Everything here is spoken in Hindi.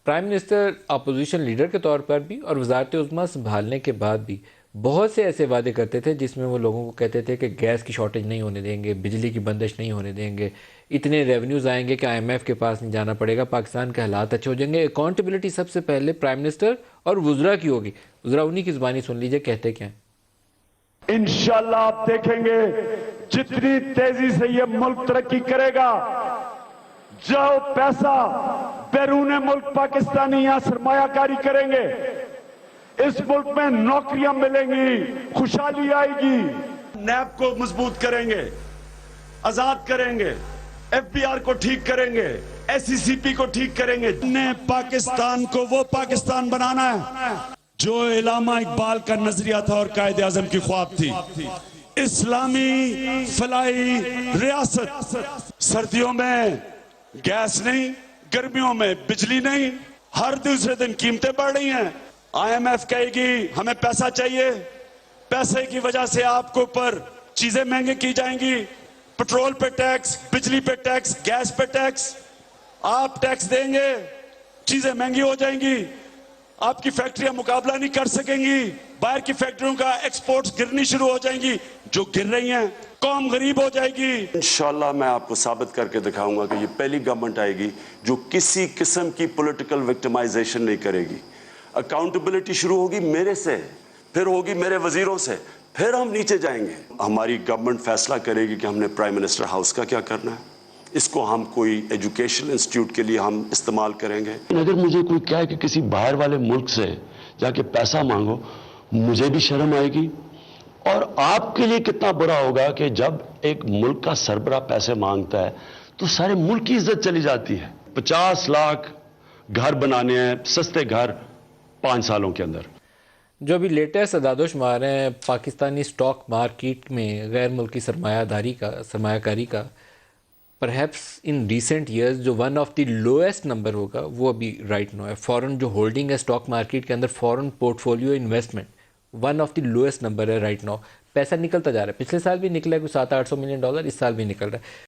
प्राइम मिनिस्टर अपोजिशन लीडर के तौर पर भी और वजारत उज़्मा संभालने के बाद भी बहुत से ऐसे वादे करते थे जिसमें वो लोगों को कहते थे कि गैस की शॉर्टेज नहीं होने देंगे, बिजली की बंदिश नहीं होने देंगे, इतने रेवेन्यूज़ आएंगे कि IMF के पास नहीं जाना पड़ेगा, पाकिस्तान के हालात अच्छे हो जाएंगे। अकाउंटेबिलिटी सबसे पहले प्राइम मिनिस्टर और वुज़रा की होगी। वुज़रा उन्हीं की ज़बानी सुन लीजिए कहते क्या हैं। इंशाल्लाह आप देखेंगे जितनी तेजी से ये मुल्क तरक्की करेगा, जो पैसा बैरून मुल्क पाकिस्तानी यहां सरमायाकारी करेंगे, इस मुल्क में नौकरियां मिलेंगी, खुशहाली आएगी। नैब को मजबूत करेंगे, आजाद करेंगे, FBR को ठीक करेंगे, SCCP को ठीक करेंगे। ने पाकिस्तान को वो पाकिस्तान बनाना है जो इलामा इकबाल का नजरिया था और कायदे आजम की ख्वाब थी। इस्लामी फलाई रियासत। सर्दियों में गैस नहीं, गर्मियों में बिजली नहीं, हर दूसरे दिन कीमतें बढ़ रही हैं। IMF कहेगी हमें पैसा चाहिए, पैसे की वजह से आपको ऊपर चीजें महंगी की जाएंगी, पेट्रोल पे टैक्स, बिजली पे टैक्स, गैस पे टैक्स। आप टैक्स देंगे, चीजें महंगी हो जाएंगी, आपकी फैक्ट्रियां मुकाबला नहीं कर सकेंगी, बाहर की फैक्ट्रियों का एक्सपोर्ट्स गिरनी शुरू हो जाएंगी, जो गिर रही हैं, कौम गरीब हो जाएगी। इंशाल्लाह मैं आपको साबित करके दिखाऊंगा कि ये पहली गवर्नमेंट आएगी जो किसी किस्म की पॉलिटिकल विक्टिमाइजेशन नहीं करेगी। अकाउंटेबिलिटी शुरू होगी मेरे से, फिर होगी मेरे वजीरों से, फिर हम नीचे जाएंगे। हमारी गवर्नमेंट फैसला करेगी कि हमने प्राइम मिनिस्टर हाउस का क्या करना है, इसको हम कोई एजुकेशन इंस्टीट्यूट के लिए हम इस्तेमाल करेंगे। अगर मुझे कोई कहे कि किसी बाहर वाले मुल्क से जाके पैसा मांगो, मुझे भी शर्म आएगी। और आपके लिए कितना बुरा होगा कि जब एक मुल्क का सरबरा पैसे मांगता है तो सारे मुल्क की इज्जत चली जाती है। 50 लाख घर बनाने हैं, सस्ते घर 5 सालों के अंदर। जो अभी लेटेस्ट अदादोशुमार हैं पाकिस्तानी स्टॉक मार्केट में गैर मुल्की सरमायाकारी का परहैप्स इन रिसेंट ईयर्स जो one of the lowest number होगा वो अभी राइट नो है। फॉरेन जो होल्डिंग है स्टॉक मार्केट के अंदर, foreign portfolio investment one of the lowest number है राइट नाउ। पैसा निकलता जा रहा है, पिछले साल भी निकला है कुछ $700-800 मिलियन, इस साल भी निकल रहा है।